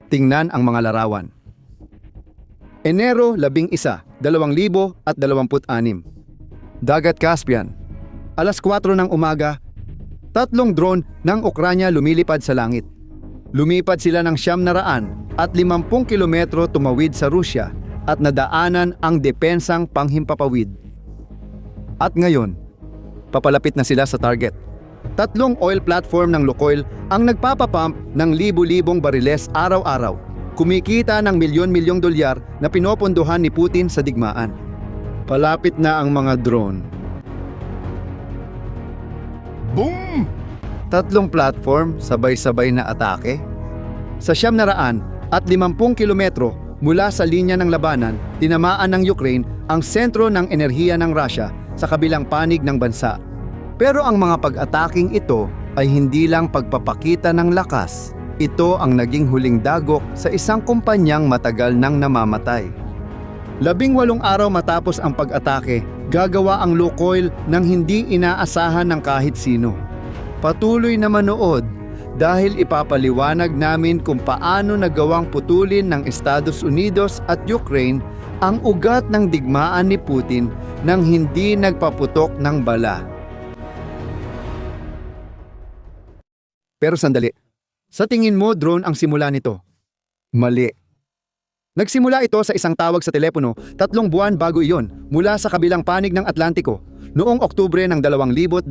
Tingnan ang mga larawan. Enero 11, 2026. Dagat Caspian. Alas 4 ng umaga, 3 drone ng Ukranya lumilipad sa langit. Lumipad sila ng 950 kilometro tumawid sa Rusya at nadaanan ang depensang panghimpapawid. At ngayon, papalapit na sila sa target. 3 oil platform ng Lukoil ang nagpapapump ng libu-libong bariles araw-araw. Kumikita ng milyon-milyong dolyar na pinopondohan ni Putin sa digmaan. Palapit na ang mga drone. Boom! 3 platform, sabay-sabay na atake. Sa 950 kilometro mula sa linya ng labanan, tinamaan ng Ukraine ang sentro ng enerhiya ng Russia sa kabilang panig ng bansa. Pero ang mga pag-ataking ito ay hindi lang pagpapakita ng lakas. Ito ang naging huling dagok sa isang kumpanyang matagal nang namamatay. 18 araw matapos ang pag-atake, gagawa ang Lukoil ng hindi inaasahan ng kahit sino. Patuloy na manood dahil ipapaliwanag namin kung paano nagawang putulin ng Estados Unidos at Ukraine ang ugat ng digmaan ni Putin nang hindi nagpaputok ng bala. Pero sandali, sa tingin mo drone ang simula nito? Mali. Nagsimula ito sa isang tawag sa telepono 3 buwan bago iyon mula sa kabilang panig ng Atlantiko noong Oktubre ng 2025.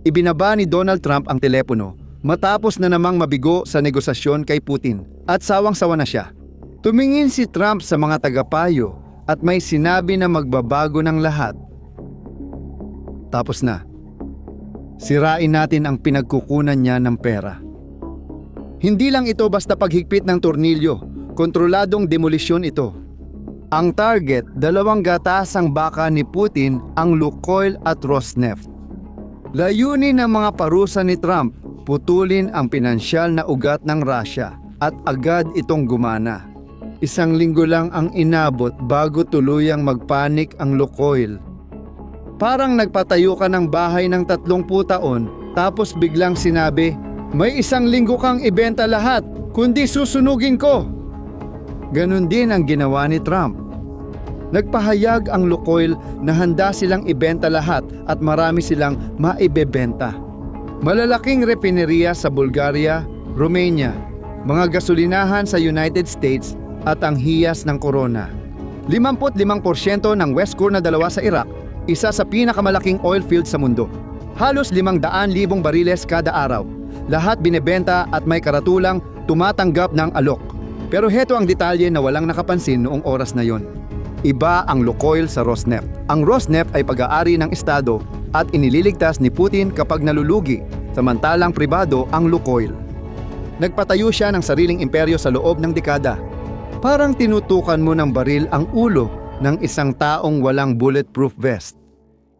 Ibinaba ni Donald Trump ang telepono matapos na namang mabigo sa negosasyon kay Putin at sawang-sawa na siya. Tumingin si Trump sa mga tagapayo at may sinabi na magbabago ng lahat. Tapos na. Sirain natin ang pinagkukunan niya ng pera. Hindi lang ito basta paghigpit ng tornilyo, kontroladong demolisyon ito. Ang target, 2 gatasang baka ni Putin, ang Lukoil at Rosneft. Layunin ng mga parusa ni Trump, putulin ang pinansyal na ugat ng Russia at agad itong gumana. 1 linggo lang ang inabot bago tuluyang magpanik ang Lukoil. Parang nagpatayo ka ng bahay ng 30 taon tapos biglang sinabi, may 1 linggo kang ibenta lahat kundi susunugin ko. Ganon din ang ginawa ni Trump. Nagpahayag ang Lukoil na handa silang ibenta lahat at marami silang maibebenta. Malalaking refineria sa Bulgaria, Romania, mga gasolinahan sa United States at ang hiyas ng corona. 55% ng West Kurnadalawa sa Iraq, isa sa pinakamalaking oil field sa mundo. Halos 500,000 bariles kada araw. Lahat binebenta at may karatulang tumatanggap ng alok. Pero heto ang detalye na walang nakapansin noong oras na yon. Iba ang Lukoil sa Rosneft. Ang Rosneft ay pag-aari ng Estado at inililigtas ni Putin kapag nalulugi, samantalang pribado ang Lukoil. Nagpatayo siya ng sariling imperyo sa loob ng dekada. Parang tinutukan mo ng baril ang ulo ng isang taong walang bulletproof vest.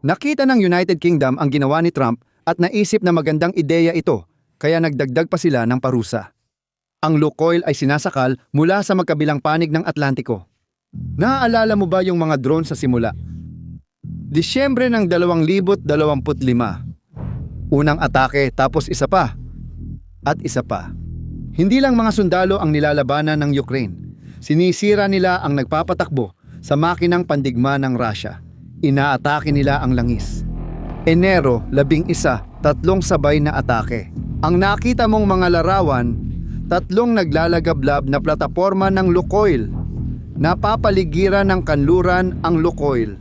Nakita ng United Kingdom ang ginawa ni Trump at naisip na magandang ideya ito, kaya nagdagdag pa sila ng parusa. Ang Lukoil ay sinasakal mula sa magkabilang panig ng Atlantiko. Naaalala mo ba yung mga drone sa simula? Disyembre ng 2025. Unang atake tapos isa pa. At isa pa. Hindi lang mga sundalo ang nilalabanan ng Ukraine. Sinisira nila ang nagpapatakbo sa makinang pandigma ng Russia. Inaatake nila ang langis. Enero 11, 3 sabay na atake. Ang nakita mong mga larawan, 3 naglalagablab na plataporma ng Lukoil. Napapaligiran ng kanluran ang Lukoil.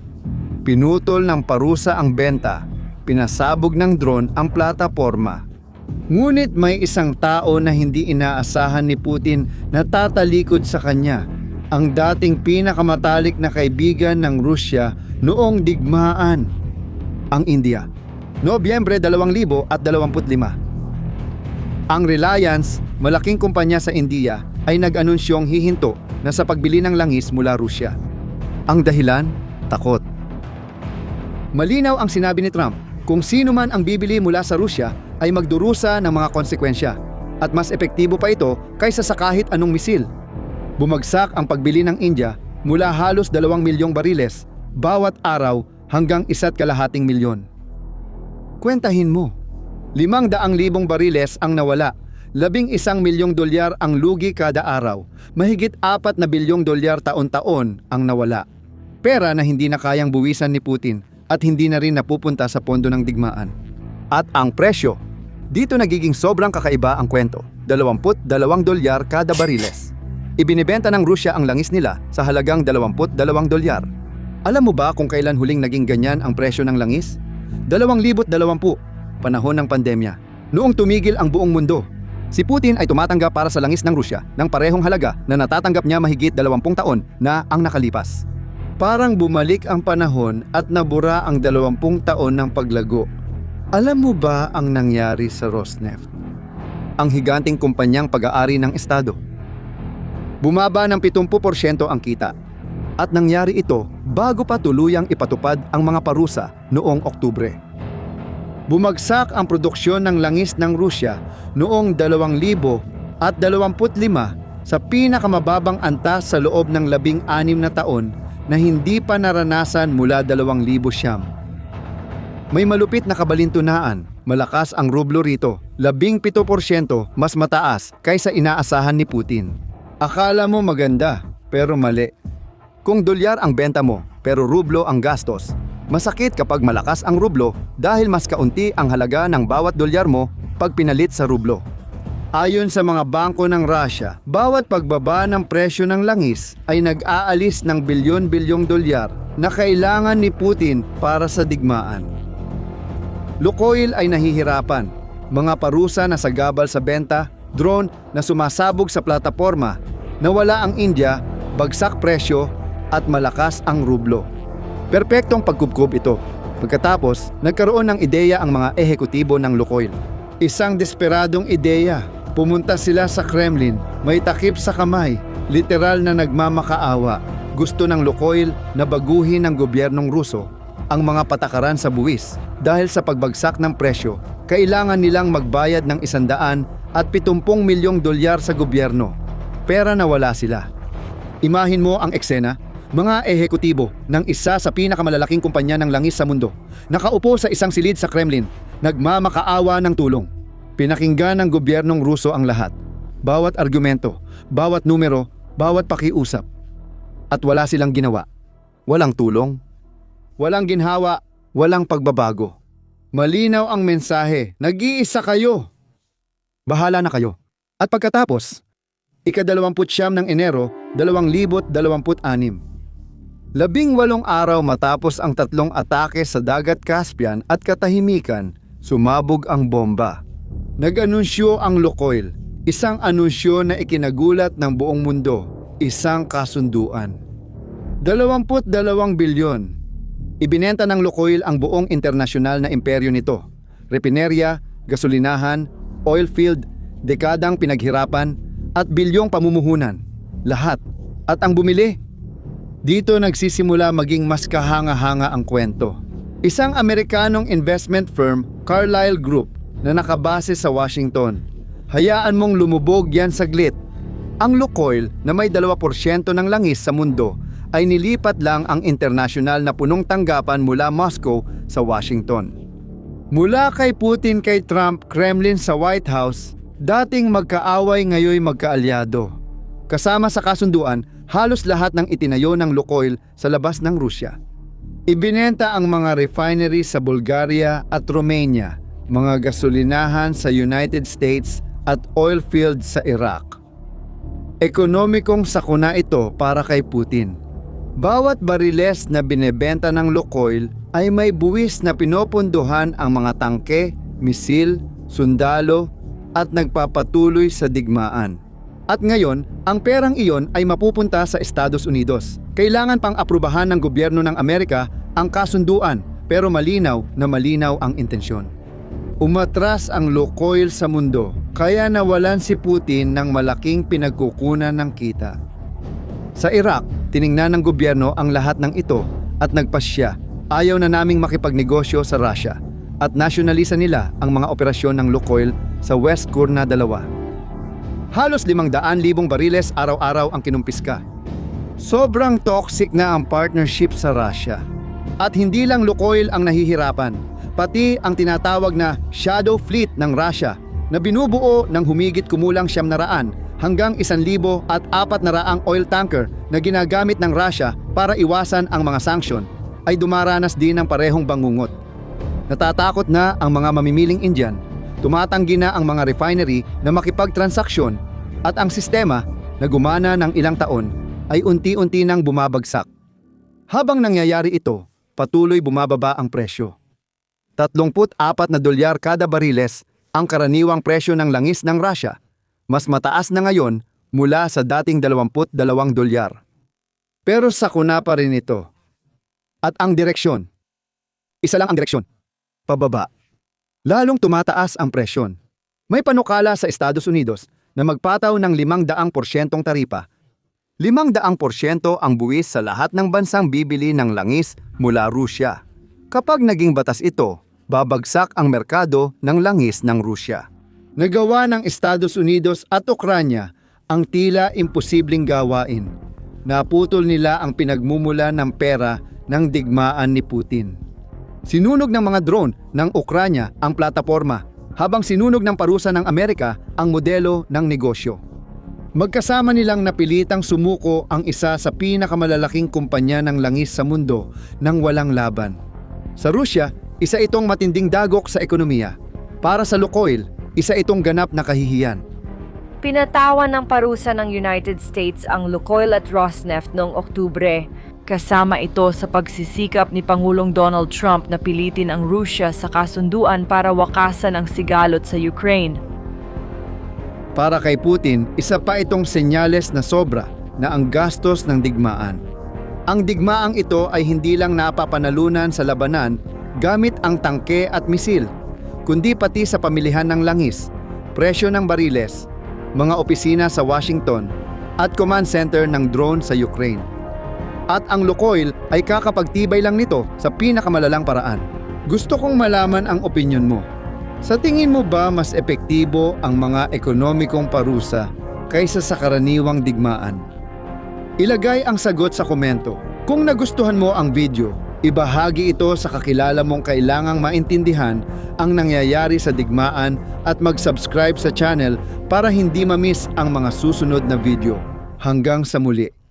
Pinutol ng parusa ang benta. Pinasabog ng drone ang plataporma. Ngunit may isang tao na hindi inaasahan ni Putin na tatalikod sa kanya. Ang dating pinakamatalik na kaibigan ng Rusya noong digmaan. Ang India. Nobyembre 2025. Ang Reliance, malaking kumpanya sa India, ay nag-anunsyong hihinto na sa pagbili ng langis mula Rusya. Ang dahilan? Takot. Malinaw ang sinabi ni Trump, kung sino man ang bibili mula sa Rusya ay magdurusa ng mga konsekwensya at mas epektibo pa ito kaysa sa kahit anong misil. Bumagsak ang pagbili ng India mula halos 2 milyong bariles bawat araw hanggang 1.2 milyon. Kwentahin mo, 500,000 bariles ang nawala $11 milyong ang lugi kada araw. Mahigit $4 na bilyong taon-taon ang nawala. Pera na hindi na kayang buwisan ni Putin at hindi na rin napupunta sa pondo ng digmaan. At ang presyo, dito nagiging sobrang kakaiba ang kwento. $22 kada bariles. Ibinibenta ng Rusya ang langis nila sa halagang $22. Alam mo ba kung kailan huling naging ganyan ang presyo ng langis? 2020, panahon ng pandemya. Noong tumigil ang buong mundo. Si Putin ay tumatanggap para sa langis ng Rusya ng parehong halaga na natatanggap niya mahigit 20 taon na ang nakalipas. Parang bumalik ang panahon at nabura ang 20 taon ng paglago. Alam mo ba ang nangyari sa Rosneft? Ang higanting kumpanyang pag-aari ng Estado. Bumaba ng 70% ang kita. At nangyari ito bago pa tuluyang ipatupad ang mga parusa noong Oktubre. Bumagsak ang produksyon ng langis ng Rusya noong 2025 sa pinakamababang antas sa loob ng 16 na taon na hindi pa naranasan mula 2009. May malupit na kabalintunaan, malakas ang rublo rito, 17% mas mataas kaysa inaasahan ni Putin. Akala mo maganda, pero mali. Kung dolyar ang benta mo, pero rublo ang gastos, masakit kapag malakas ang rublo dahil mas kaunti ang halaga ng bawat dolyar mo pag pinalit sa rublo. Ayon sa mga bangko ng Russia, bawat pagbaba ng presyo ng langis ay nag-aalis ng bilyon-bilyong dolyar na kailangan ni Putin para sa digmaan. Lukoil ay nahihirapan, mga parusa na sagabal sa benta, drone na sumasabog sa plataporma, nawala ang India, bagsak presyo, at malakas ang rublo. Perpektong pagkubkob ito. Pagkatapos, nagkaroon ng ideya ang mga ehekutibo ng Lukoil. Isang desperadong ideya. Pumunta sila sa Kremlin, may takip sa kamay, literal na nagmamakaawa. Gusto ng Lukoil na baguhin ng gobyernong Ruso ang mga patakaran sa buwis. Dahil sa pagbagsak ng presyo, kailangan nilang magbayad ng $170 milyong sa gobyerno. Pera na wala sila. Imahin mo ang eksena. Mga ehekutibo ng isa sa pinakamalalaking kumpanya ng langis sa mundo, nakaupo sa isang silid sa Kremlin, nagmamakaawa ng tulong. Pinakinggan ng gobyernong Ruso ang lahat. Bawat argumento, bawat numero, bawat pakiusap. At wala silang ginawa. Walang tulong, walang ginhawa, walang pagbabago. Malinaw ang mensahe, nag-iisa kayo. Bahala na kayo. At pagkatapos, ika-29 ng Enero, 2026. 18 araw matapos ang 3 atake sa Dagat Caspian at katahimikan, sumabog ang bomba. Nag-anunsyo ang Lukoil, isang anunsyo na ikinagulat ng buong mundo, isang kasunduan. 22 bilyon. Ibinenta ng Lukoil ang buong internasyonal na imperyo nito. Repinerya, gasolinahan, oil field, dekadang pinaghirapan, at bilyong pamumuhunan. Lahat. At ang bumili? Dito nagsisimula maging mas kahanga-hanga ang kwento. Isang Amerikanong investment firm, Carlyle Group, na nakabase sa Washington. Hayaan mong lumubog yan saglit. Ang Lukoil na may 2% ng langis sa mundo ay nilipat lang ang internasyonal na punong tanggapan mula Moscow sa Washington. Mula kay Putin kay Trump, Kremlin sa White House, dating magkaaway ngayoy magkaalyado. Kasama sa kasunduan, halos lahat ng itinayo ng Lukoil sa labas ng Rusya. Ibinenta ang mga refinery sa Bulgaria at Romania, mga gasolinahan sa United States at oil fields sa Iraq. Ekonomikong sakuna ito para kay Putin. Bawat bariles na binebenta ng Lukoil ay may buwis na pinopondohan ang mga tangke, misil, sundalo at nagpapatuloy sa digmaan. At ngayon, ang perang iyon ay mapupunta sa Estados Unidos. Kailangan pang aprubahan ng gobyerno ng Amerika ang kasunduan, pero malinaw na malinaw ang intensyon. Umatras ang Lukoil sa mundo, kaya nawalan si Putin ng malaking pinagkukunan ng kita. Sa Iraq, tiningnan ng gobyerno ang lahat ng ito at nagpasya, ayaw na naming makipagnegosyo sa Russia at nasyonalisa nila ang mga operasyon ng Lukoil sa West Kurna 2. Halos 500,000 bariles araw-araw ang kinumpiska. Sobrang toxic na ang partnership sa Russia. At hindi lang Lukoil ang nahihirapan, pati ang tinatawag na shadow fleet ng Russia, na binubuo ng humigit kumulang 700 hanggang 1,400 oil tanker na ginagamit ng Russia para iwasan ang mga sanksyon ay dumaranas din ng parehong bangungot. Natatakot na ang mga mamimiling Indian, tumatanggi na ang mga refinery na makipagtransaksyon at ang sistema na gumana ng ilang taon ay unti-unti nang bumabagsak. Habang nangyayari ito, patuloy bumababa ang presyo. $34 kada bariles ang karaniwang presyo ng langis ng Russia, mas mataas na ngayon mula sa dating $22. Pero sakuna pa rin ito. At ang direksyon? Isa lang ang direksyon. Pababa. Lalong tumataas ang presyon. May panukala sa Estados Unidos na magpataw ng 500% taripa. 500% ang buwis sa lahat ng bansang bibili ng langis mula Rusya. Kapag naging batas ito, babagsak ang merkado ng langis ng Rusya. Nagawa ng Estados Unidos at Ukranya ang tila imposibleng gawain. Naputol nila ang pinagmumula ng pera ng digmaan ni Putin. Sinunog ng mga drone ng Ukranya ang plataporma, habang sinunog ng parusa ng Amerika ang modelo ng negosyo. Magkasama nilang napilitang sumuko ang isa sa pinakamalalaking kumpanya ng langis sa mundo nang walang laban. Sa Rusya, isa itong matinding dagok sa ekonomiya. Para sa Lukoil, isa itong ganap na kahihiyan. Pinatawan ng parusa ng United States ang Lukoil at Rosneft noong Oktubre. Kasama ito sa pagsisikap ni Pangulong Donald Trump na pilitin ang Rusya sa kasunduan para wakasan ang sigalot sa Ukraine. Para kay Putin, isa pa itong senyales na sobra na ang gastos ng digmaan. Ang digmaang ito ay hindi lang napapanalunan sa labanan gamit ang tangke at misil, kundi pati sa pamilihan ng langis, presyo ng bariles, mga opisina sa Washington, at command center ng drone sa Ukraine. At ang Lukoil ay kakapagtibay lang nito sa pinakamalalang paraan. Gusto kong malaman ang opinyon mo. Sa tingin mo ba mas epektibo ang mga ekonomikong parusa kaysa sa karaniwang digmaan? Ilagay ang sagot sa komento. Kung nagustuhan mo ang video, ibahagi ito sa kakilala mong kailangang maintindihan ang nangyayari sa digmaan at mag-subscribe sa channel para hindi ma-miss ang mga susunod na video. Hanggang sa muli.